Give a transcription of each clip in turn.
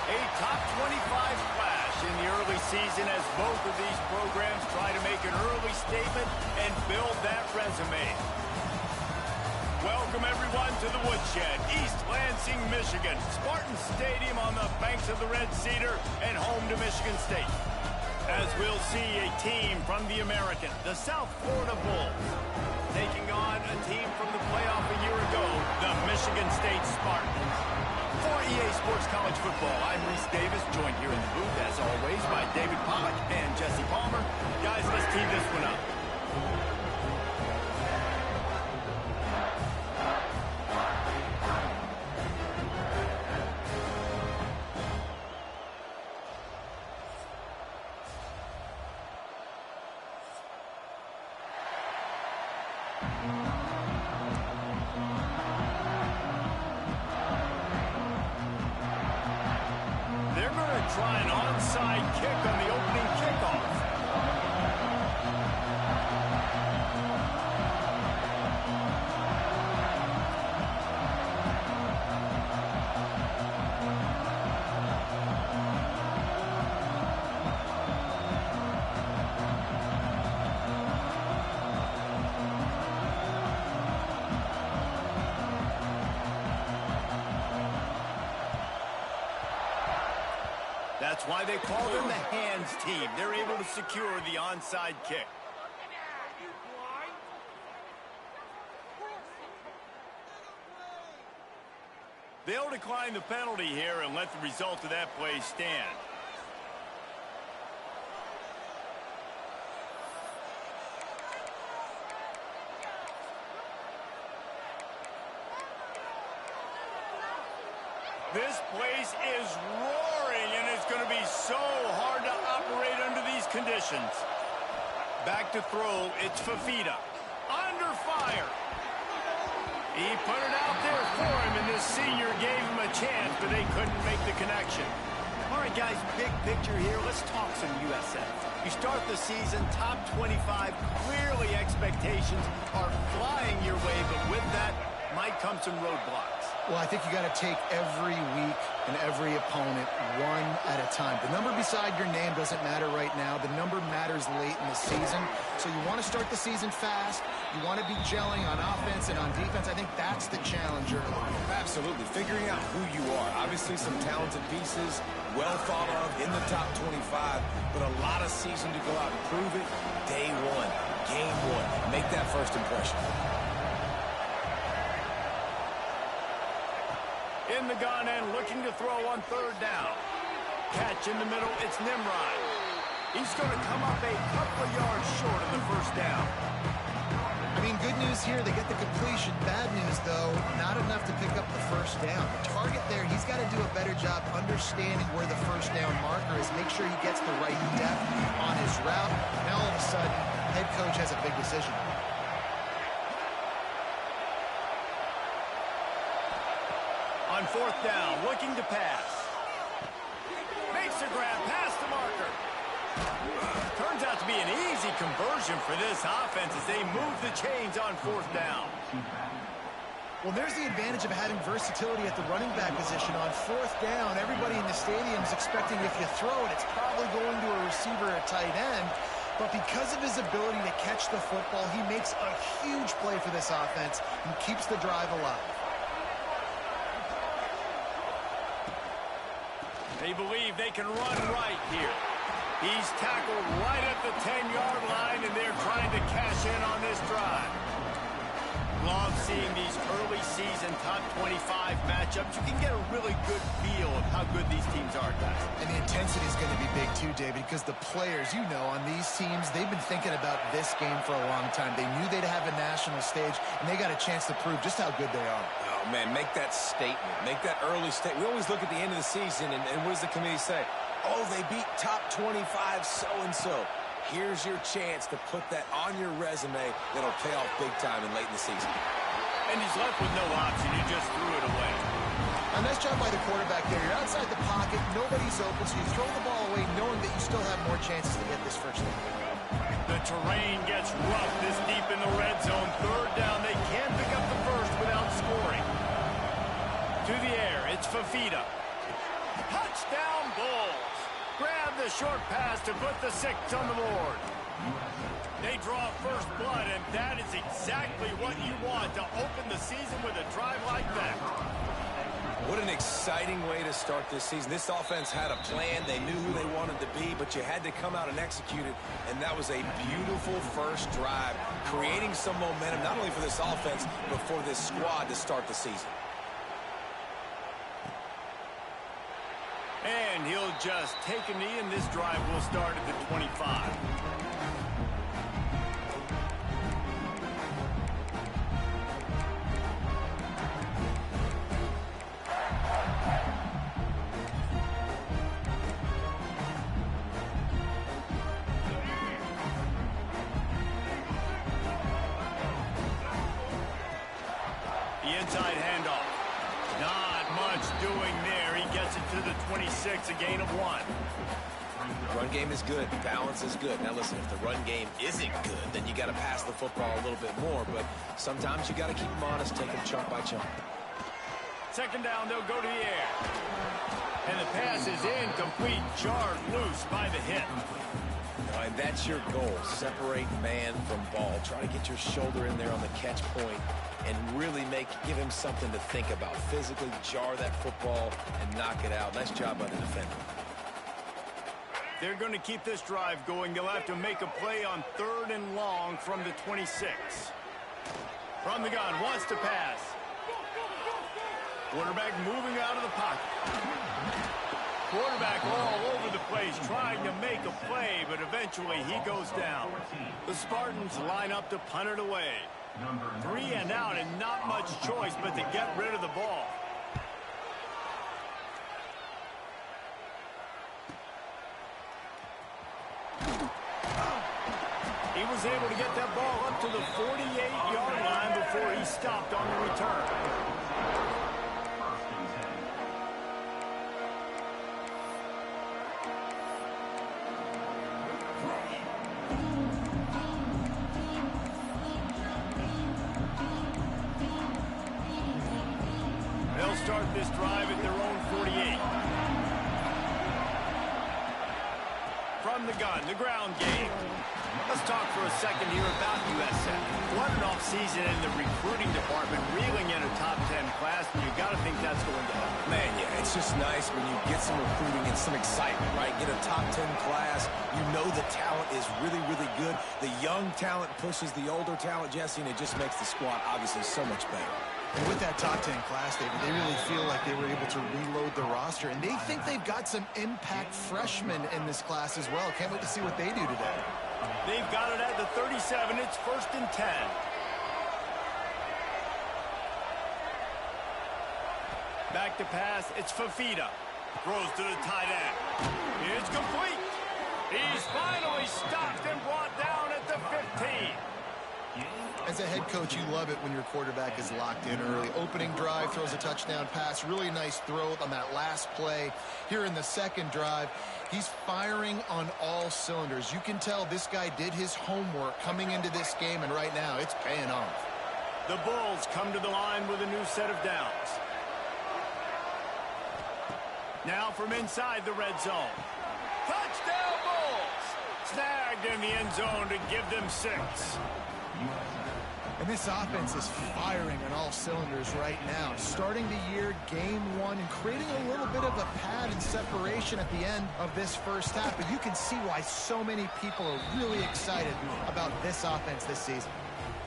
A top 25 flash in the early season as both of these programs try to make an early statement and build that resume. Welcome, everyone, to the Woodshed, East Lansing, Michigan. Spartan Stadium on the banks of the Red Cedar and home to Michigan State. As we'll see a team from the American, the South Florida Bulls, taking on a team from the playoff a year ago, the Michigan State Spartans. For EA Sports College Football, I'm Reese Davis, joined here in the booth, as always, by David Pollack and Jesse Palmer. Guys, let's tee this one up. Try an onside kick on the opening kickoff. That's why they call them the hands team. They're able to secure the onside kick. They'll decline the penalty here and let the result of that play stand. This place is roaring, and it's going to be so hard to operate under these conditions. Back to throw, it's Fafita. Under fire. He put it out there for him, and this senior gave him a chance, but they couldn't make the connection. All right, guys, big picture here. Let's talk some USF. You start the season top 25. Clearly, expectations are flying your way, but with that might come some roadblocks. Well, I think you got to take every week and every opponent one at a time. The number beside your name doesn't matter right now. The number matters late in the season. So you want to start the season fast. You want to be gelling on offense and on defense. I think that's the challenge early. Absolutely. Figuring out who you are. Obviously, some talented pieces, well thought of in the top 25, but a lot of season to go out and prove it. Day one, game one. Make that first impression. In the gun and looking to throw on third down. Catch in the middle, it's Nimrod. He's going to come up a couple of yards short of the first down. I mean, good news here, they get the completion. Bad news, though, not enough to pick up the first down. The target there, he's got to do a better job understanding where the first down marker is. Make sure he gets the right depth on his route. Now, all of a sudden, head coach has a big decision. On fourth down, looking to pass. Makes a grab past the marker. Turns out to be an easy conversion for this offense as they move the chains on fourth down. Well, there's the advantage of having versatility at the running back position. On fourth down, everybody in the stadium is expecting if you throw it, it's probably going to a receiver or tight end. But because of his ability to catch the football, he makes a huge play for this offense and keeps the drive alive. They believe they can run right here. He's tackled right at the 10-yard line, and they're trying to cash in on this drive. Love seeing these early season top 25 matchups. You can get a really good feel of how good these teams are, guys. And the intensity is going to be big too, David, because the players, you know, on these teams, they've been thinking about this game for a long time. They knew they'd have a national stage, and they got a chance to prove just how good they are. Oh, man, make that statement. Make that early statement. We always look at the end of the season, and what does the committee say? Oh, they beat top 25 so-and-so. Here's your chance to put that on your resume that'll pay off big time and late in the season. And he's left with no option. He just threw it away. A nice job by the quarterback there. You're outside the pocket. Nobody's open, so you throw the ball away knowing that you still have more chances to get this first down. The terrain gets rough this deep in the red zone. Third down. They can't pick up the first without scoring. To the air. It's Fifita. Touchdown Bulls. Grab the short pass to put the 6 on the board. They draw first blood, and that is exactly what you want to open the season with a drive like that. What an exciting way to start this season. This offense had a plan. They knew who they wanted to be, but you had to come out and execute it, and that was a beautiful first drive, creating some momentum, not only for this offense, but for this squad to start the season. And he'll just take a knee, and this drive will start at the 25. The inside handoff. Not much doing there. He gets it to the 26, a gain of 1. Run game is good. Balance is good. Now listen, if the run game isn't good, then you got to pass the football a little bit more. But sometimes you got to keep them honest, take them chunk by chunk. Second down, they'll go to the air. And the pass is incomplete. Jarred loose by the hit. And that's your goal. Separate man from ball. Try to get your shoulder in there on the catch point and really give him something to think about. Physically jar that football and knock it out. Nice job by the defender. They're going to keep this drive going. They'll have to make a play on 3rd and long from the 26. From the gun, wants to pass. Quarterback moving out of the pocket. Quarterback all over the place trying to make a play, but eventually he goes down. The Spartans line up to punt it away. 3 and out and not much choice but to get rid of the ball. He was able to get that ball up to the 48-yard line before he stopped on the return. They'll start this drive at their own 48. From the gun, the ground game. Let's talk for a second here about USF. What an offseason in the recruiting department, reeling in a top 10 class, and you got to think that's going to help. Man, yeah, it's just nice when you get some recruiting and some excitement, right? Get a top 10 class. You know the talent is really, really good. The young talent pushes the older talent, Jesse, and it just makes the squad obviously so much better. And with that top 10 class, David, they really feel like they were able to reload the roster, and they think they've got some impact freshmen in this class as well. Can't wait to see what they do today. They've got it at the 37. It's 1st and 10. Back to pass. It's Fifita. Throws to the tight end. It's complete. He's finally stopped and brought down at the 15. As a head coach, you love it when your quarterback is locked in early. Opening drive, throws a touchdown pass. Really nice throw on that last play. Here in the second drive, he's firing on all cylinders. You can tell this guy did his homework coming into this game, and right now it's paying off. The Bulls come to the line with a new set of downs. Now from inside the red zone. Touchdown Bulls! Snagged in the end zone to give them 6. And this offense is firing on all cylinders right now. Starting the year, game 1, and creating a little bit of a pad and separation at the end of this first half. But you can see why so many people are really excited about this offense this season.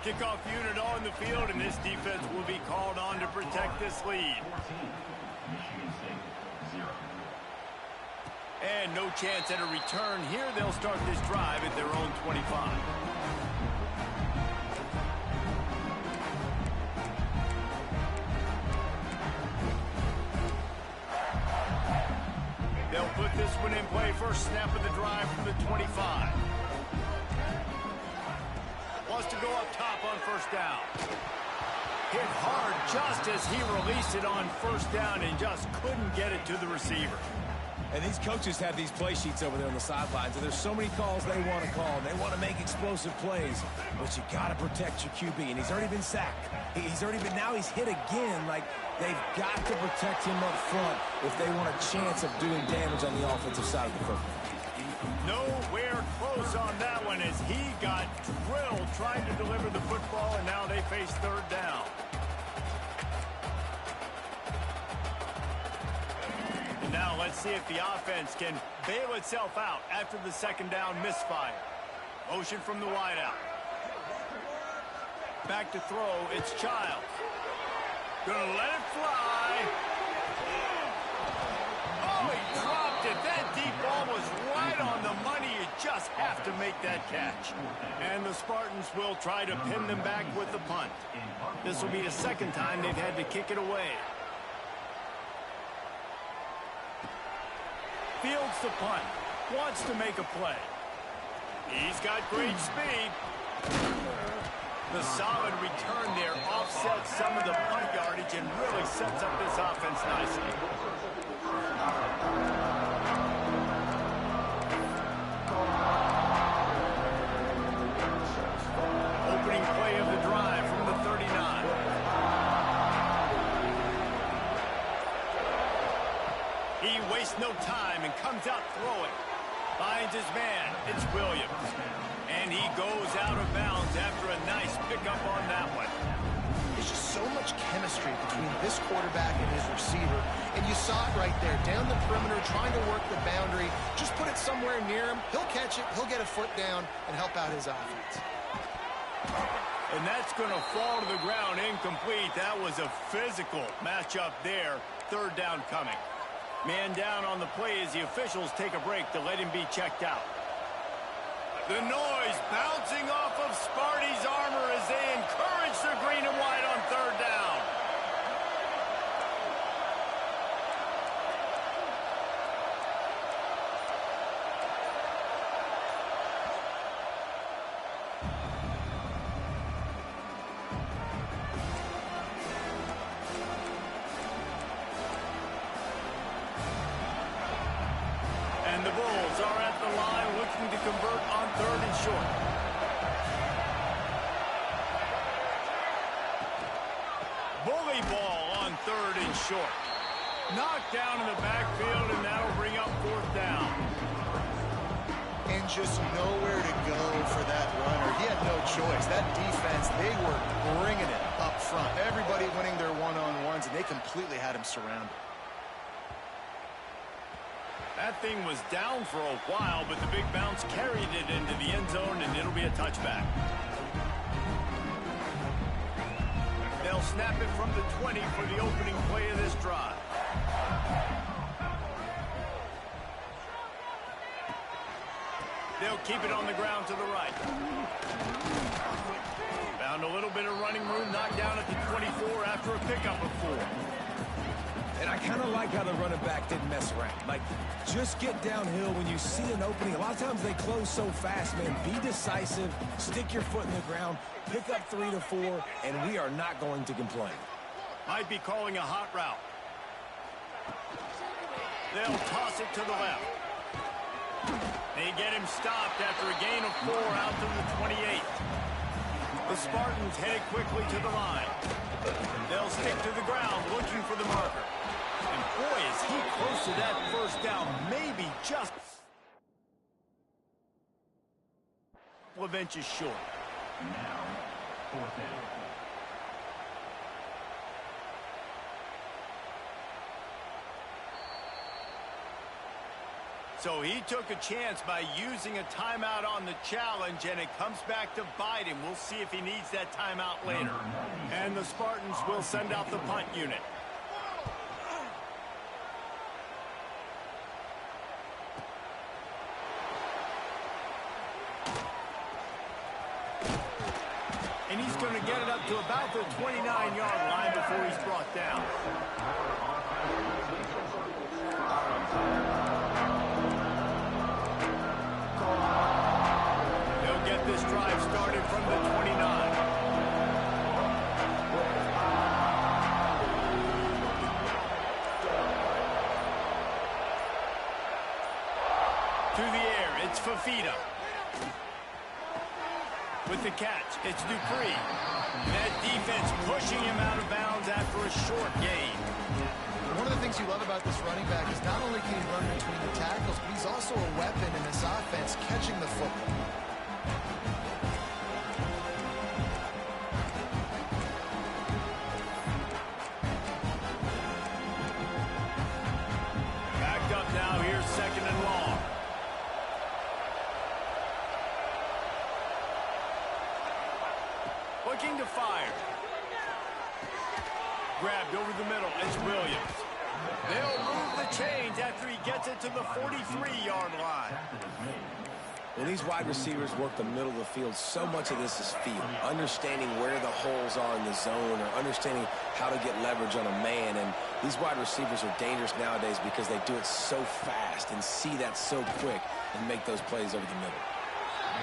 Kickoff unit on the field, and this defense will be called on to protect this lead. And no chance at a return here. They'll start this drive at their own 25. They'll put this one in play. First snap of the drive from the 25. Wants to go up top on first down. Hit hard just as he released it on first down and just couldn't get it to the receiver. And these coaches have these play sheets over there on the sidelines, and there's so many calls they want to call. They want to make explosive plays, but you got to protect your QB, and he's already been sacked. Now he's hit again. Like, they've got to protect him up front if they want a chance of doing damage on the offensive side of the football. Nowhere close on that one as he got drilled trying to deliver the football, and now they face third down. And now let's see if the offense can bail itself out after the second down misfire. Motion from the wideout. Back to throw, it's Childs. Gonna let it fly. Oh, he dropped it. That deep ball was right on the money. You just have to make that catch. And the Spartans will try to pin them back with the punt. This will be the second time they've had to kick it away. Fields the punt. Wants to make a play. He's got great speed. The solid return there offsets some of the punt yardage and really sets up this offense nicely. Opening play of the drive from the 39. He wastes no time and comes out throwing. Finds his man. It's Williams. And he goes out of bounds after a nice pickup on that one. There's just so much chemistry between this quarterback and his receiver. And you saw it right there, down the perimeter, trying to work the boundary. Just put it somewhere near him. He'll catch it. He'll get a foot down and help out his offense. And that's going to fall to the ground incomplete. That was a physical matchup there. Third down coming. Man down on the play as the officials take a break to let him be checked out. The noise bouncing off of Sparty's armor as they encourage the green and white on third down. And the Bulls are at the line looking to convert on third and short. Bully ball on third and short. Knocked down in the backfield, and that'll bring up fourth down. And just nowhere to go for that runner. He had no choice. That defense, they were bringing it up front. Everybody winning their one-on-ones, and they completely had him surrounded. That thing was down for a while, but the big bounce carried it into the end zone, and it'll be a touchback. They'll snap it from the 20 for the opening play of this drive. They'll keep it on the ground to the right. Found a little bit of running room, knocked down at the 24 after a pickup of 4. And I kind of like how the running back didn't mess around. Like, just get downhill when you see an opening. A lot of times they close so fast, man. Be decisive, stick your foot in the ground, pick up 3 to 4, and we are not going to complain. Might be calling a hot route. They'll toss it to the left. They get him stopped after a gain of 4 out to the 28. The Spartans head quickly to the line. They'll stick to the ground looking for the marker. And boy, is he close to that first down. Maybe just a couple of inches short. Now, fourth down. So he took a chance by using a timeout on the challenge, and it comes back to bite him. We'll see if he needs that timeout later. And the Spartans will send out the punt unit. And he's going to get it up to about the 29-yard line before he's brought down. They'll get this drive started from the 29. To the air, it's Fifita. With the catch, it's Dupree. That defense pushing him out of bounds after a short gain. One of the things you love about this running back is not only can he run between the tackles, but he's also a weapon in this offense, catching the football. Backed up now, here's second and long. Looking to fire. Grabbed over the middle. It's Williams. They'll move the chains after he gets it to the 43-yard line. When these wide receivers work the middle of the field, so much of this is feel. Understanding where the holes are in the zone or understanding how to get leverage on a man. And these wide receivers are dangerous nowadays because they do it so fast and see that so quick and make those plays over the middle.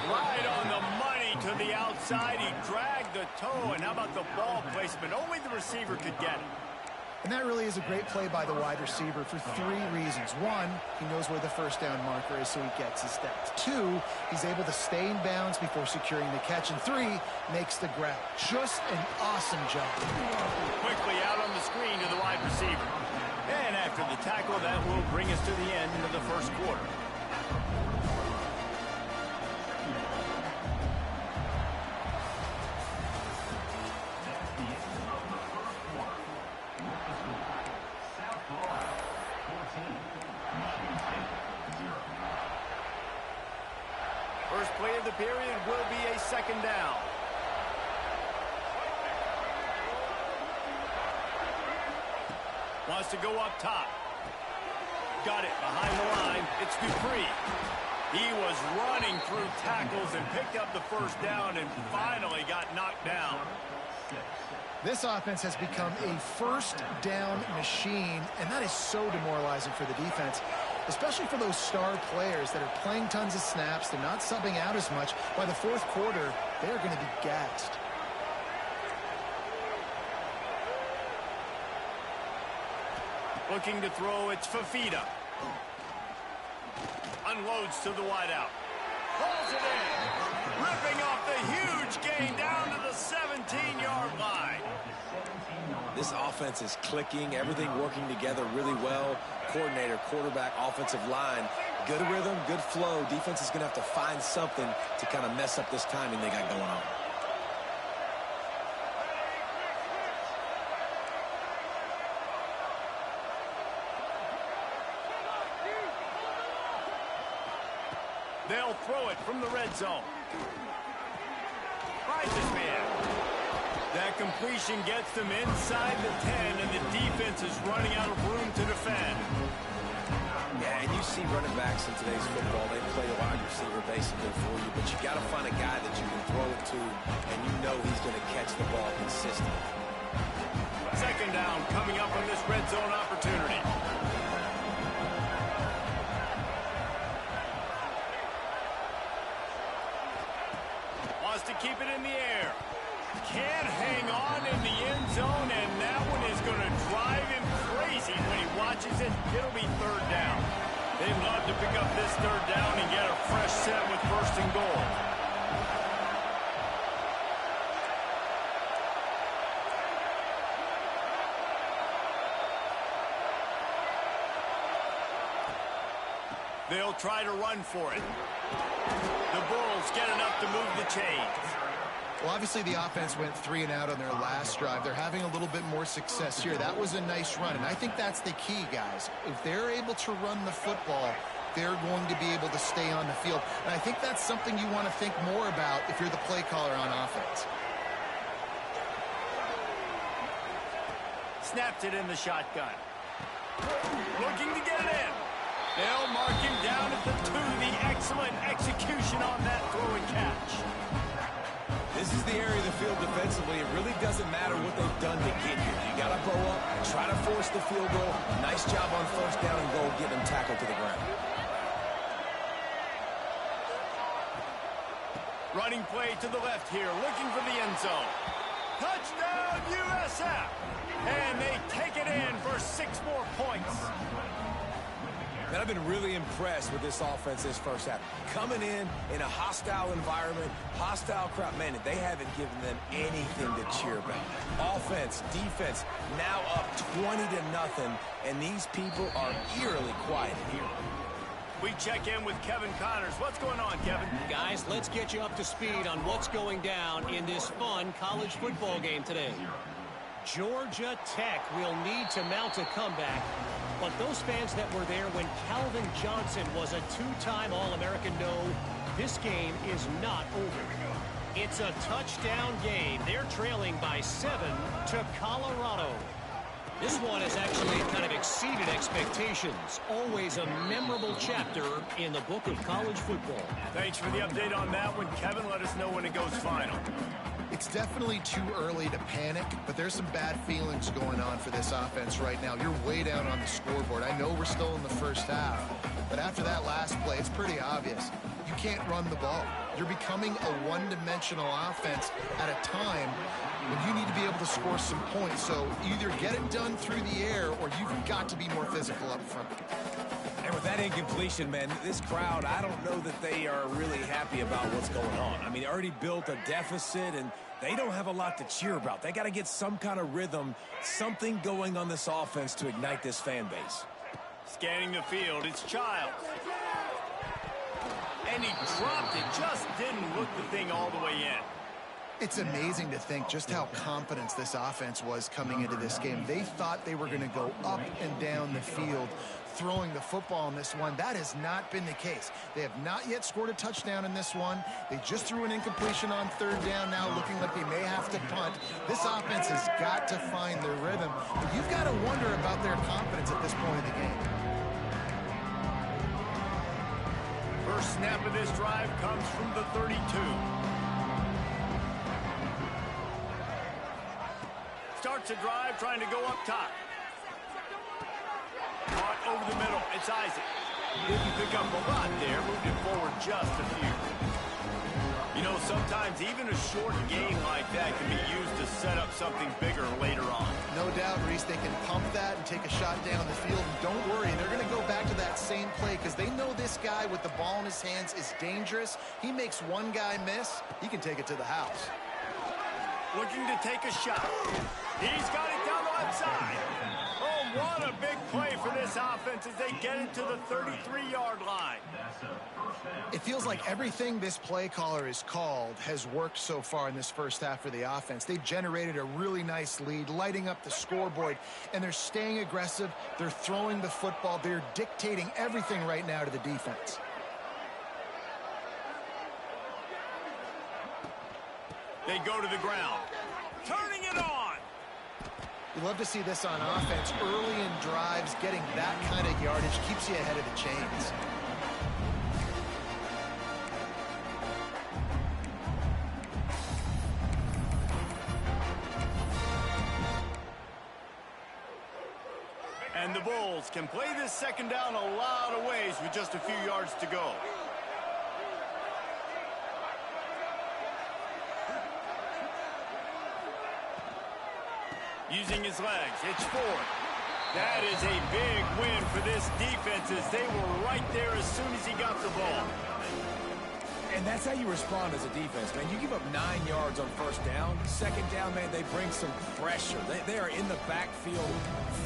Right on the money to the outside. He dragged the toe. And how about the ball placement? Only the receiver could get it. And that really is a great play by the wide receiver for three reasons. One, he knows where the first down marker is, so he gets his steps. Two, he's able to stay in bounds before securing the catch. And three, makes the grab. Just an awesome job. Quickly out on the screen to the wide receiver. And after the tackle, that will bring us to the end of the first quarter. First play of the period will be a second down. Wants to go up top. Got it behind the line. It's Dupree. He was running through tackles and picked up the first down and finally got knocked down. This offense has become a first down machine, and that is so demoralizing for the defense, especially for those star players that are playing tons of snaps. They're not subbing out as much. By the fourth quarter, they're going to be gassed. Looking to throw, it's Fifita. Unloads to the wideout. Pulls it in. Ripping off the huge gain down to the 17-yard line. This offense is clicking, everything working together really well. Coordinator, quarterback, offensive line. Good rhythm, good flow. Defense is going to have to find something to kind of mess up this timing they got going on. They'll throw it from the red zone. Finds his man. That completion gets them inside the 10, and the defense is running out of room to defend. Yeah, and you see running backs in today's football, they play a wide receiver basically for you, but you got to find a guy that you can throw it to, and you know he's going to catch the ball consistently. Second down coming up on this red zone opportunity. Wants to keep it in the air. Can't hang on in the end zone, and that one is going to drive him crazy when he watches it. It'll be third down. They'd love to pick up this third down and get a fresh set with first and goal. They'll try to run for it. The Bulls get enough to move the chains. Well, obviously the offense went 3 and out on their last drive. They're having a little bit more success here. That was a nice run, and I think that's the key, guys. If they're able to run the football, they're going to be able to stay on the field. And I think that's something you want to think more about if you're the play caller on offense. Snaps it in the shotgun. Looking to get it in. They'll mark him down at the 2. The excellent execution on that throw and catch. This is the area of the field defensively. It really doesn't matter what they've done to get here. You got to bow up, try to force the field goal. Nice job on first down and goal, getting them tackled to the ground. Running play to the left here, looking for the end zone. Touchdown, USF! And they take it in for 6 more points. Man, I've been really impressed with this offense this first half. Coming in a hostile environment, hostile crowd. Man, they haven't given them anything to cheer about. Offense, defense, now up 20-0, and these people are eerily quiet here. We check in with Kevin Connors. What's going on, Kevin? Guys, let's get you up to speed on what's going down in this fun college football game today. Georgia Tech will need to mount a comeback, but those fans that were there when Calvin Johnson was a 2-time All-American know this game is not over. It's a touchdown game. They're trailing by 7 to Colorado. This one has actually kind of exceeded expectations. Always a memorable chapter in the book of college football. Thanks for the update on that one, Kevin. Let us know when it goes final. It's definitely too early to panic, but there's some bad feelings going on for this offense right now. You're way down on the scoreboard. I know we're still in the first half, but after that last play, it's pretty obvious. You can't run the ball. You're becoming a one-dimensional offense at a time when you need to be able to score some points. So either get it done through the air or you've got to be more physical up front. And with that incompletion, man, this crowd, I don't know that they are really happy about what's going on. I mean, they already built a deficit, and they don't have a lot to cheer about. They got to get some kind of rhythm, something going on this offense to ignite this fan base. Scanning the field, it's Childs. And he dropped it, just didn't look the thing all the way in. It's amazing to think just how confident this offense was coming into this game. They thought they were going to go up and down the field throwing the football in this one. That has not been the case. They have not yet scored a touchdown in this one. They just threw an incompletion on third down now, looking like they may have to punt. This offense has got to find their rhythm. But you've got to wonder about their confidence at this point in the game. First snap of this drive comes from the 32. Starts a drive trying to go up top. Caught over the middle. It's Isaac. Didn't pick up a lot there. Moved it forward just a few. You know, sometimes even a short gain like that can be used to set up something bigger later on. No doubt, Reese, they can pump that and take a shot down the field. And don't worry, they're going to go back to that same play because they know this guy with the ball in his hands is dangerous. He makes one guy miss, he can take it to the house. Looking to take a shot. He's got it down the left side. Oh, what a big play for this offense as they get it to the 33-yard line. It feels like everything this play caller has called has worked so far in this first half for the offense. They've generated a really nice lead, lighting up the scoreboard, and they're staying aggressive. They're throwing the football. They're dictating everything right now to the defense. They go to the ground. Turning it on. You love to see this on offense. Early in drives, getting that kind of yardage keeps you ahead of the chains. And the Bulls can play this second down a lot of ways with just a few yards to go. Using his legs, it's Ford. That is a big win for this defense as they were right there as soon as he got the ball. And that's how you respond as a defense, man. You give up 9 yards on first down. Second down, man, they bring some pressure. They are in the backfield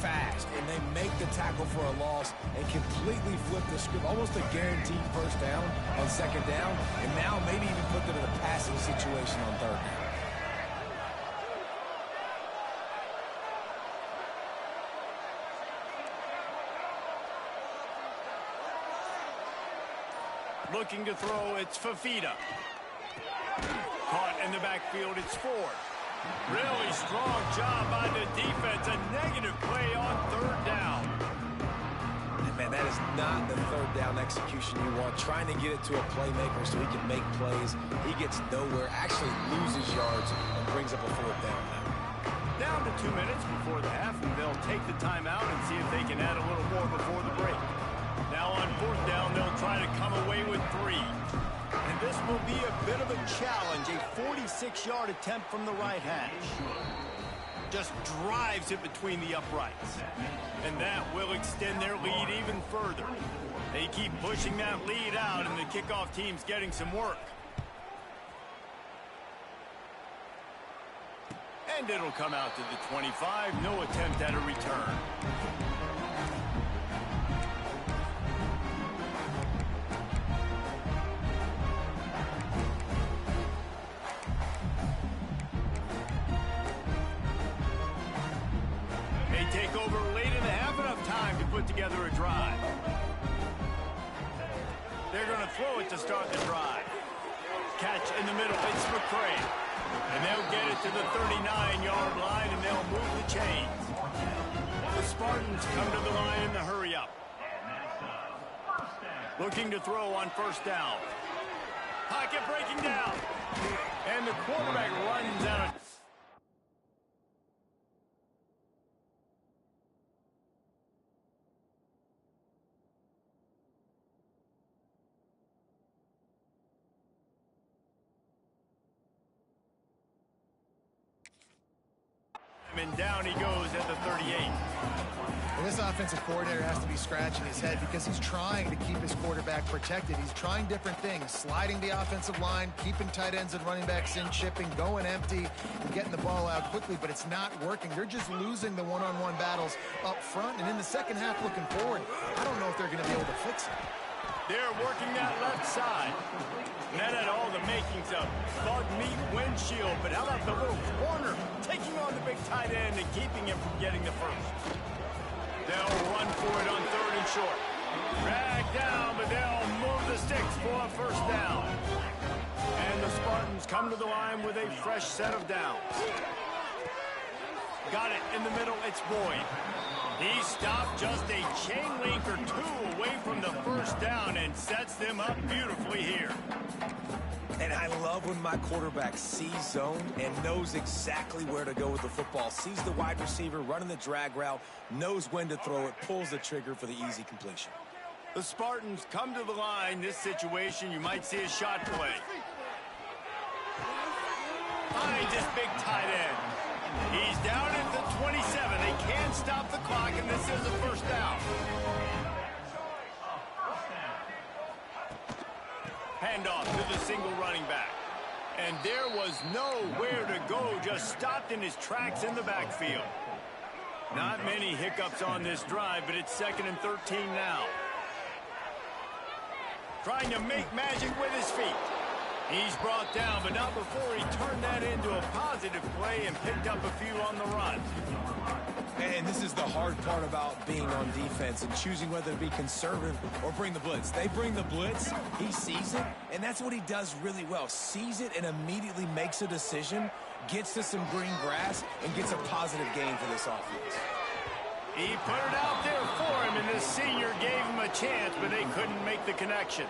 fast, and they make the tackle for a loss and completely flip the script. Almost a guaranteed first down on second down, and now maybe even put them in a passing situation on third down. Looking to throw, it's Fifita. Caught in the backfield, it's Ford. Really strong job by the defense. A negative play on third down. And man, that is not the third down execution you want. Trying to get it to a playmaker so he can make plays. He gets nowhere, actually loses yards, and brings up a fourth down now. Down to 2 minutes before the half, and they'll take the timeout and see if they can add a little more before the break. Now on fourth down, they'll try to come away with 3. And this will be a bit of a challenge, a 46-yard attempt from the right hash. Just drives it between the uprights. And that will extend their lead even further. They keep pushing that lead out, and the kickoff team's getting some work. And it'll come out to the 25. No attempt at a return. They take over late in the half, enough time to put together a drive. They're going to throw it to start the drive. Catch in the middle. It's McCray. And they'll get it to the 39-yard line, and they'll move the chains. The Spartans come to the line in the hurry-up. Looking to throw on first down. Pocket breaking down. And the quarterback runs out of... And down he goes at the 38. Well, this offensive coordinator has to be scratching his head because he's trying to keep his quarterback protected. He's trying different things, sliding the offensive line, keeping tight ends and running backs in, chipping, going empty, and getting the ball out quickly, but it's not working. They're just losing the one-on-one battles up front, and in the second half looking forward, I don't know if they're going to be able to fix it. They're working that left side. And that had all the makings of bug meat windshield, but how about the little corner taking on the big tight end and keeping him from getting the first? They'll run for it on third and short. Drag down, but they'll move the sticks for a first down. And the Spartans come to the line with a fresh set of downs. Got it in the middle, it's Boyd. He stopped just a chain link or 2 away from the first down and sets them up beautifully here. And I love when my quarterback sees zone and knows exactly where to go with the football. Sees the wide receiver running the drag route, knows when to throw it, pulls the trigger for the easy completion. The Spartans come to the line. This situation, you might see a shot play. Finds this big tight end. He's down at the 27. They can't stop the clock, and this is a first down. Handoff to the single running back. And there was nowhere to go, just stopped in his tracks in the backfield. Not many hiccups on this drive, but it's 2nd and 13 now. Trying to make magic with his feet. He's brought down, but not before he turned that into a positive play and picked up a few on the run. And this is the hard part about being on defense and choosing whether to be conservative or bring the blitz. They bring the blitz, he sees it, and that's what he does really well. Sees it and immediately makes a decision, gets to some green grass, and gets a positive gain for this offense. He put it out there for him, and the senior gave him a chance, but they couldn't make the connection.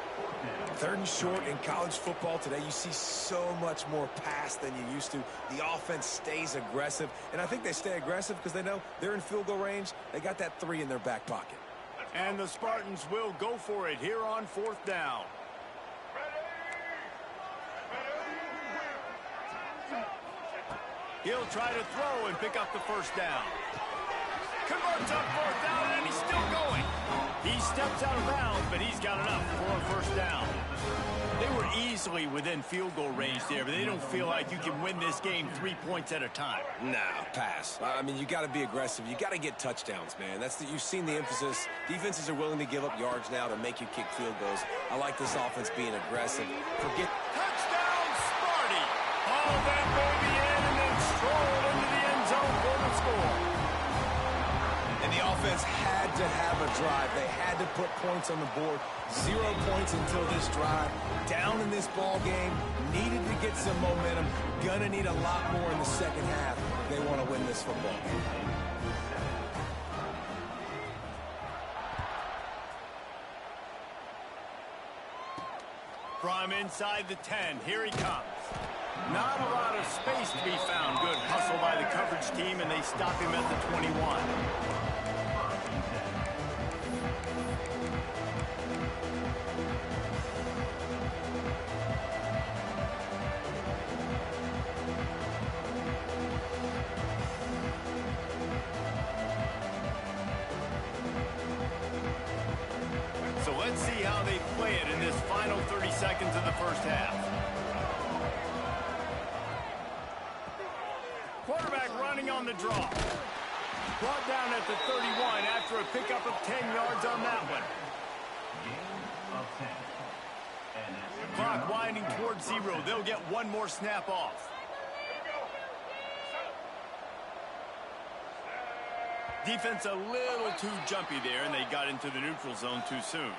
3rd and short in college football today. You see so much more pass than you used to. The offense stays aggressive, and I think they stay aggressive because they know they're in field goal range. They got that 3 in their back pocket. And the Spartans will go for it here on 4th down. He'll try to throw and pick up the first down. Converts on 4th down, and he's still going. He steps out of bounds, but he's got enough for a first down. They were easily within field goal range there, but they don't feel like you can win this game 3 points at a time. Nah, pass. I mean, you got to be aggressive. You got to get touchdowns, man. You've seen the emphasis. Defenses are willing to give up yards now to make you kick field goals. I like this offense being aggressive. Touchdown, Sparty! Haul that baby in and then stroll into the end zone for the score. And And the offense had to have a drive. They had to put points on the board. 0 points until this drive. Down in this ball game. Needed to get some momentum. Gonna need a lot more in the second half if they want to win this football game. From inside the 10, here he comes. Not a lot of space to be found. Good hustle by the coverage team, and they stop him at the 21. So let's see how they play it in this final 30 seconds of the first half. Quarterback running on the draw. Brought down at the 31 after a pickup of 10 yards on that one. Clock winding towards 0. They'll get one more snap off. Defense a little too jumpy there, and they got into the neutral zone too soon.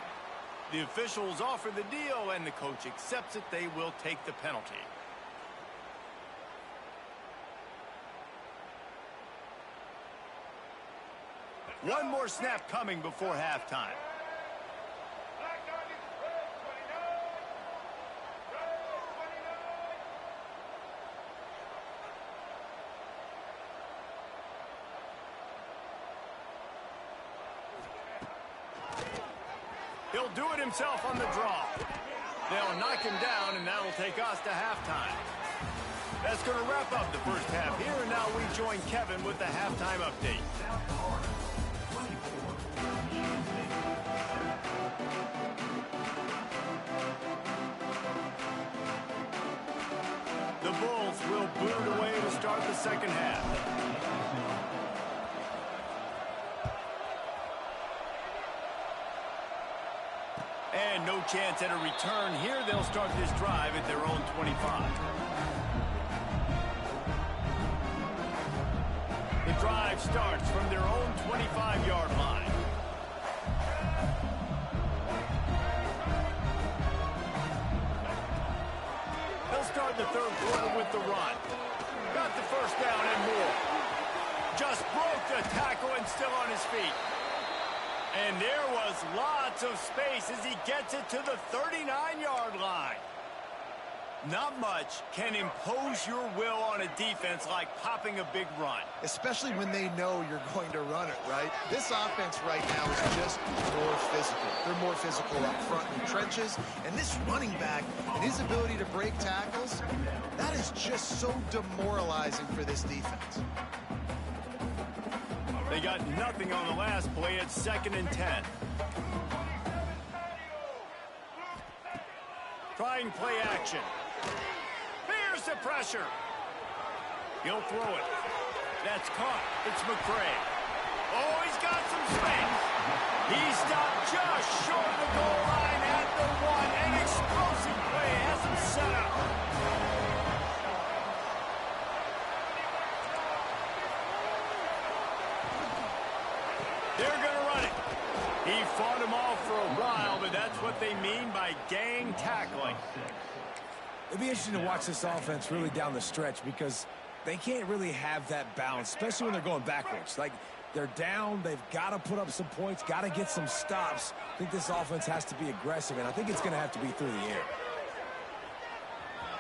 The officials offer the deal, and the coach accepts it. They will take the penalty. One more snap coming before halftime. He'll do it himself on the draw. They'll knock him down, and that'll take us to halftime. That's going to wrap up the first half here, and now we join Kevin with the halftime update. The Bulls will boot it away to start the second half. And no chance at a return here. They'll start this drive at their own 25. The drive starts from their own 25-yard line. They'll start the third quarter with the run. Got the first down and more. Just broke the tackle and still on his feet. And there was lots of space as he gets it to the 39-yard line. Not much can impose your will on a defense like popping a big run. Especially when they know you're going to run it, right? This offense right now is just more physical. They're more physical up front in the trenches. And this running back and his ability to break tackles, that is just so demoralizing for this defense. They got nothing on the last play. It's 2nd and 10. Trying play action. Here's the pressure. He'll throw it. That's caught. It's McCray. Oh, he's got some space. He stopped just short of the goal line at the 1. An explosive play has him set up. They're going to run it. He fought him off for a while, but that's what they mean by gang tackling. It'll be interesting to watch this offense really down the stretch because they can't really have that balance, especially when they're going backwards. Like, they're down, they've got to put up some points, got to get some stops. I think this offense has to be aggressive, and I think it's going to have to be through the air.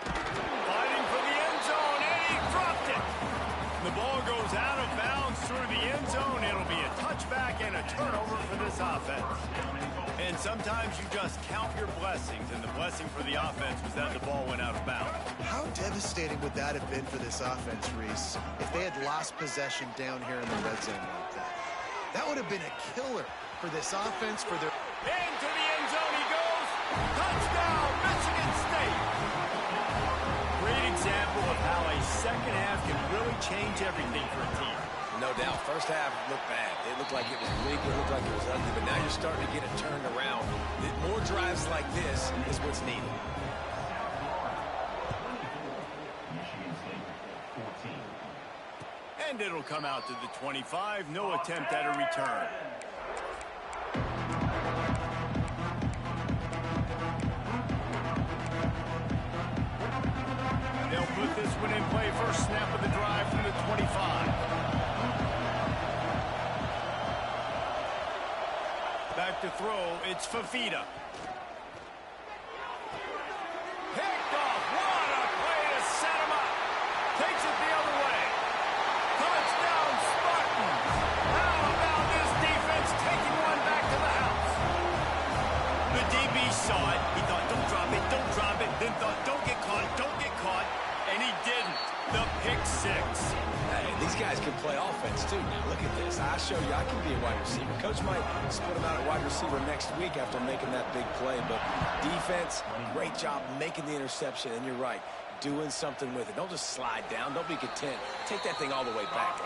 Fighting for the end zone, and he dropped it. The ball goes out of bounds through the end zone. It'll be a touchback and a turnover for this offense. And sometimes you just count your blessings, and the blessing for the offense was that the ball went out of bounds. How devastating would that have been for this offense, Reese, if they had lost possession down here in the red zone like that? That would have been a killer for this offense, for their... Into the end zone he goes. Touchdown, Michigan State. Great example of how a second half can really change everything for a team. No doubt. First half looked bad. It looked like it was weak. It looked like it was ugly. But now you're starting to get it turned around. More drives like this is what's needed. And it'll come out to the 25. No attempt at a return. They'll put this one in play. First snap of the drive from the 25. Back to throw. It's Fifita. Picked off. What a play to set him up. Takes it the other way. Touchdown, Spartans. How about this defense taking one back to the house? The DB saw it. He thought, don't drop it, don't drop it. Then thought, don't get caught, don't get caught. And he didn't. The pick six. Hey, these guys can play offense, too. Now, look at this. I showed you I can be a wide receiver. Coach might split him out at wide receiver next week after making that big play. But defense, great job making the interception. And you're right, doing something with it. Don't just slide down. Don't be content. Take that thing all the way back.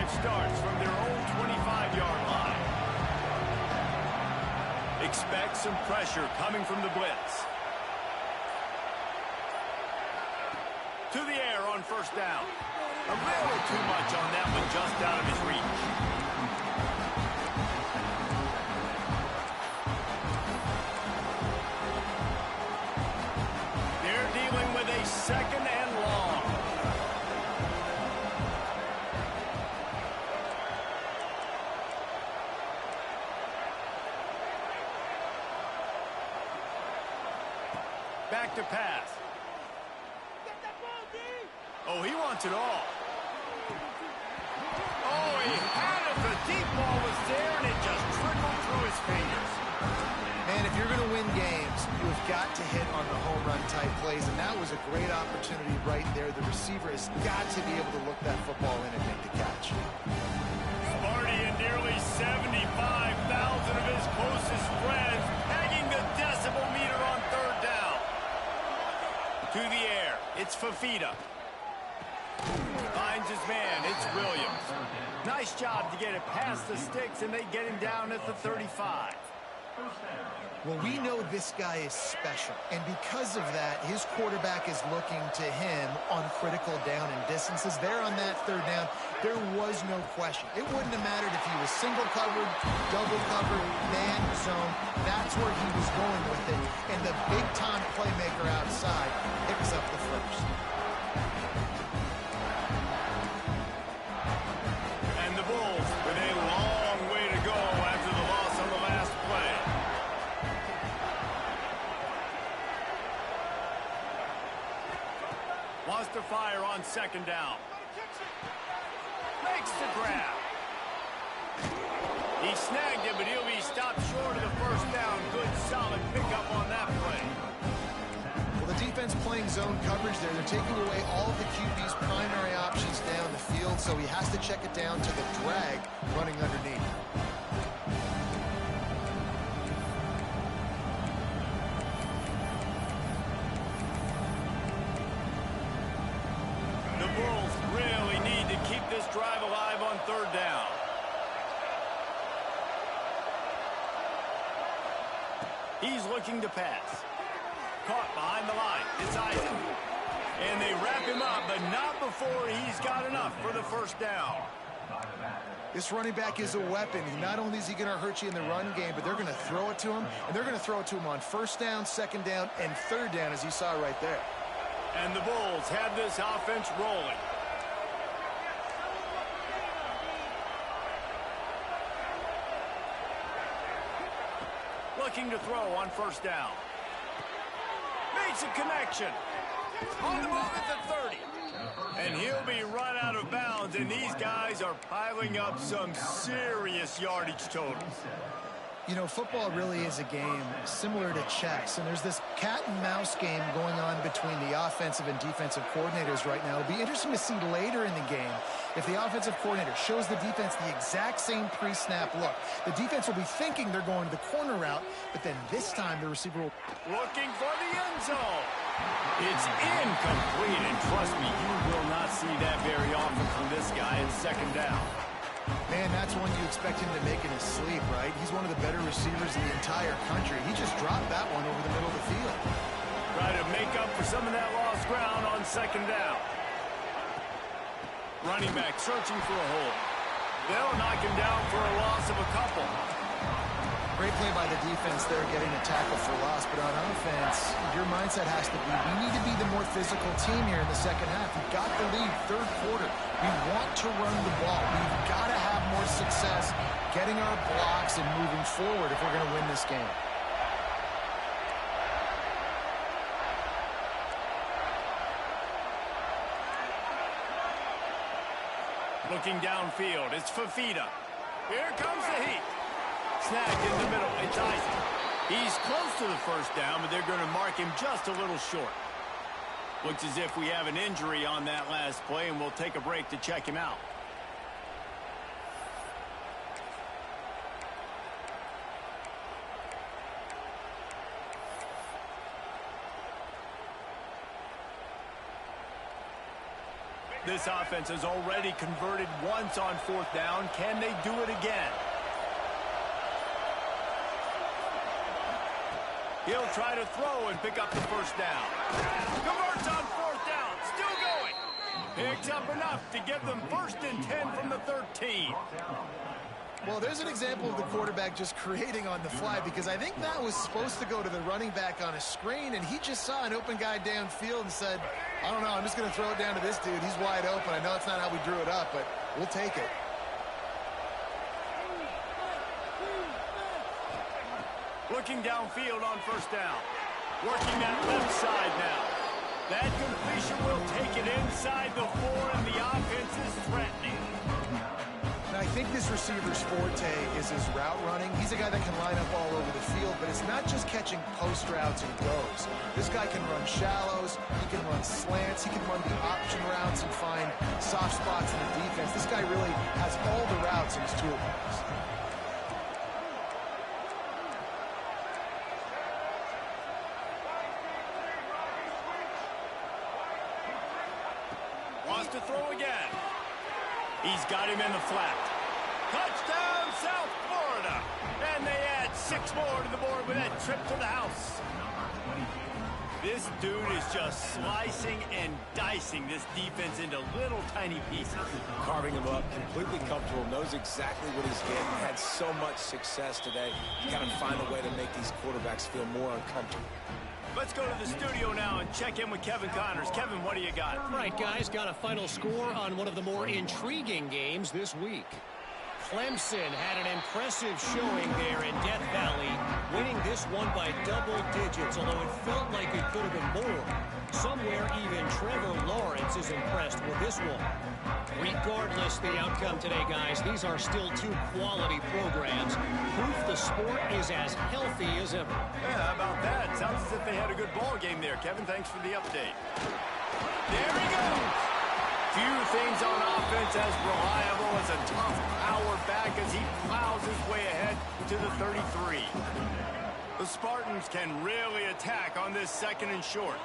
Starts from their own 25-yard line. Expect some pressure coming from the blitz. To the air on first down. A little too much on that one, just out of his reach. They're dealing with a second and long. Back to pass. Oh, he wants it all. Oh, he had it. The deep ball was there, and it just trickled through his fingers. Man, if you're going to win games, you've got to hit on the home run type plays, and that was a great opportunity right there. The receiver has got to be able to look that football in and make the catch. Sparty and nearly 75,000 of his closest friends pegging the decibel meter on third down. To the air, it's Fifita. Finds his man, it's Williams. Nice job to get it past the sticks, and they get him down at the 35. Well, we know this guy is special, and because of that, his quarterback is looking to him on critical down and distances. There on that third down, there was no question. It wouldn't have mattered if he was single covered, double covered, man zone. That's where he was going with it, and the big-time playmaker outside picks up the first. And the Bulls with a long way to go after the loss on the last play. Wants to fire on second down. Makes the grab. He snagged it, but he'll be stopped short of the first down. Good, solid pickup on that play. Well, the defense playing zone coverage there. They're taking away all of the QB's primary options down the field, so he has to check it down to the drag running underneath. The Bulls really need to keep this drive alive on third down. He's looking to pass. Caught behind the line. It's Isaac. And they wrap him up, but not before he's got enough for the first down. This running back is a weapon. Not only is he going to hurt you in the run game, but they're going to throw it to him, and they're going to throw it to him on first down, second down, and third down, as you saw right there. And the Bulls have this offense rolling. Looking to throw on first down. Makes a connection. On the move at the 30. And he'll be run out of bounds, and these guys are piling up some serious yardage totals. You know, football really is a game similar to chess, and there's this cat and mouse game going on between the offensive and defensive coordinators right now. It'll be interesting to see later in the game if the offensive coordinator shows the defense the exact same pre-snap look. The defense will be thinking they're going to the corner route, but then this time the receiver will... Looking for the end zone. It's incomplete, and trust me, you will not see that very often from this guy in second down. Man, that's one you expect him to make in his sleep, right? He's one of the better receivers in the entire country. He just dropped that one over the middle of the field. Try to make up for some of that lost ground on second down. Running back searching for a hole. They'll knock him down for a loss of a couple. Great play by the defense there, getting a tackle for loss. But on offense, your mindset has to be, we need to be the more physical team here in the second half. We've got the lead, third quarter. We want to run the ball. We've got to have more success getting our blocks and moving forward if we're going to win this game. Looking downfield, it's Fafita. Here comes the heat. Snagged in the middle, it's Isaac. He's close to the first down, but they're going to mark him just a little short. Looks as if we have an injury on that last play, and we'll take a break to check him out. This offense has already converted once on fourth down. Can they do it again? He'll try to throw and pick up the first down. Converts on fourth down. Still going. Picks up enough to give them 1st and 10 from the 13. Well, there's an example of the quarterback just creating on the fly, because I think that was supposed to go to the running back on a screen, and he just saw an open guy downfield and said, I don't know, I'm just going to throw it down to this dude. He's wide open. I know it's not how we drew it up, but we'll take it. Looking downfield on first down. Working that left side now. That completion will take it inside the 4, and the offense is threatening. Now, I think this receiver's forte is his route running. He's a guy that can line up all over the field, but it's not just catching post routes and goes. This guy can run shallows, he can run slants, he can run the option routes and find soft spots in the defense. This guy really has all the routes in his toolbox. Wants to throw again. He's got him in the flat. Touchdown, South Florida. And they add 6 more to the board with that trip to the house. This dude is just slicing and dicing this defense into little tiny pieces. Carving him up, completely comfortable, knows exactly what he's getting. Had so much success today. You got to find a way to make these quarterbacks feel more uncomfortable. Let's go to the studio now and check in with Kevin Connors. Kevin, what do you got? All right, guys, got a final score on one of the more intriguing games this week. Clemson had an impressive showing there in Death Valley, winning this one by double digits, although it felt like it could have been more. Somewhere even Trevor Lawrence is impressed with this one. Regardless the outcome today, guys, these are still 2 quality programs. Proof the sport is as healthy as ever. Yeah, how about that? Sounds as if they had a good ball game there. Kevin, thanks for the update. There he goes. Few things on offense as reliable as a tough power back as he plows his way ahead to the 33. The Spartans can really attack on this 2nd and short.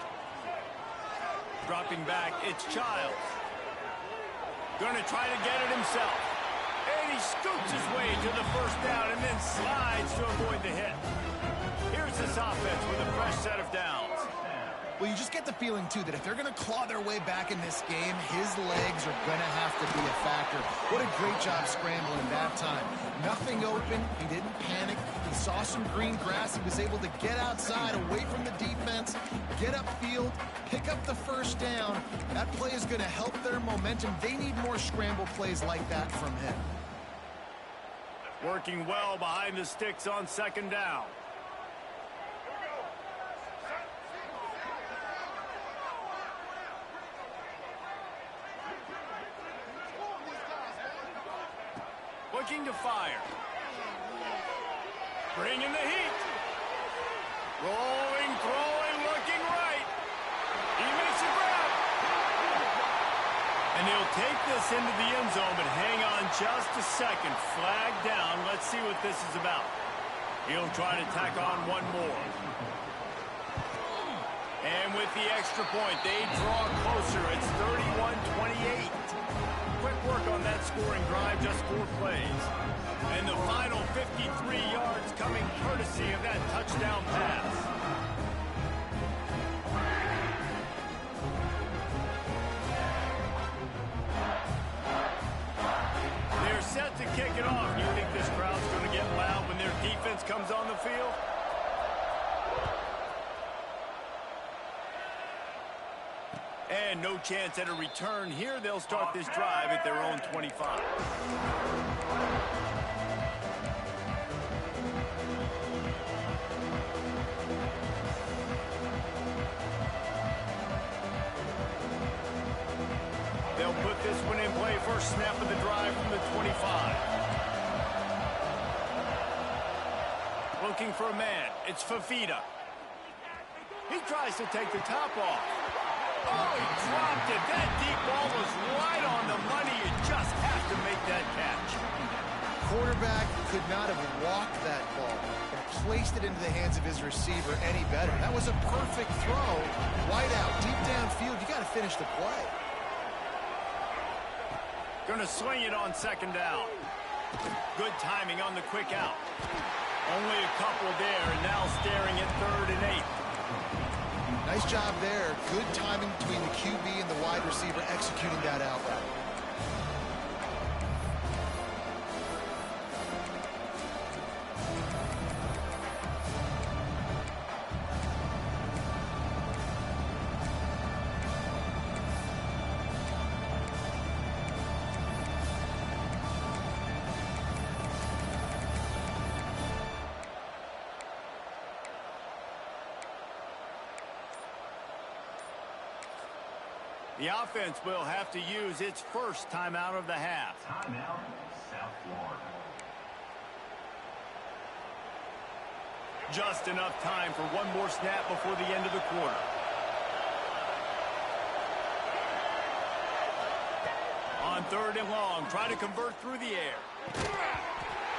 Dropping back, it's Childs. Going to try to get it himself. And he scoots his way to the first down and then slides to avoid the hit. Here's this offense with a fresh set of downs. Well, you just get the feeling, too, that if they're going to claw their way back in this game, his legs are going to have to be a factor. What a great job scrambling that time. Nothing open. He didn't panic. He saw some green grass. He was able to get outside, away from the defense, get upfield, pick up the first down. That play is going to help their momentum. They need more scramble plays like that from him. Working well behind the sticks on 2nd down. Looking to fire. Bringing the heat. Rolling, throwing, looking right. He makes a grab. And he'll take this into the end zone, but hang on just a second. Flag down. Let's see what this is about. He'll try to tack on one more. And with the extra point, they draw closer. It's 31-28. high-scoring drive, just 4 plays. And the final 53 yards coming courtesy of that touchdown pass. They're set to kick it off. You think this crowd's going to get loud when their defense comes on the field? And no chance at a return here. They'll start this drive at their own 25. They'll put this one in play. First snap of the drive from the 25. Looking for a man. It's Fifita. He tries to take the top off. Oh, he dropped it. That deep ball was right on the money. You just have to make that catch. Quarterback could not have walked that ball and placed it into the hands of his receiver any better. That was a perfect throw. Wide out, deep downfield. You got to finish the play. Gonna swing it on second down. Good timing on the quick out. Only a couple there, and now staring at 3rd and 8. Nice job there. Good timing between the QB and the wide receiver executing that out route. The offense will have to use its first timeout of the half. Timeout, South Florida. Just enough time for one more snap before the end of the quarter. On 3rd and long, try to convert through the air.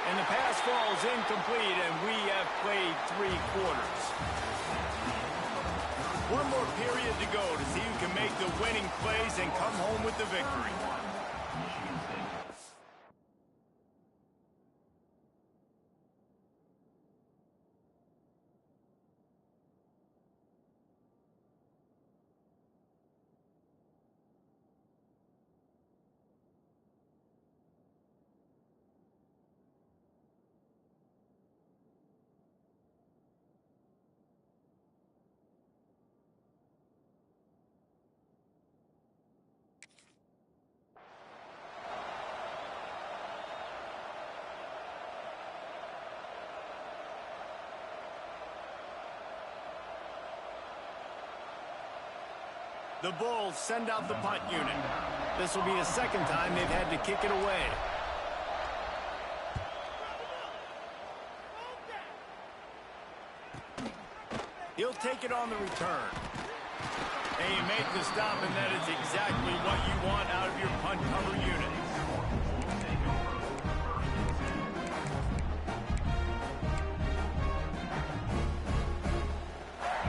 And the pass falls incomplete, and we have played 3 quarters. One more period to go to see who can make the winning plays and come home with the victory. Michigan State. The Bulls send out the punt unit. This will be the second time they've had to kick it away. He'll take it on the return. And you make the stop, and that is exactly what you want out of your punt cover unit.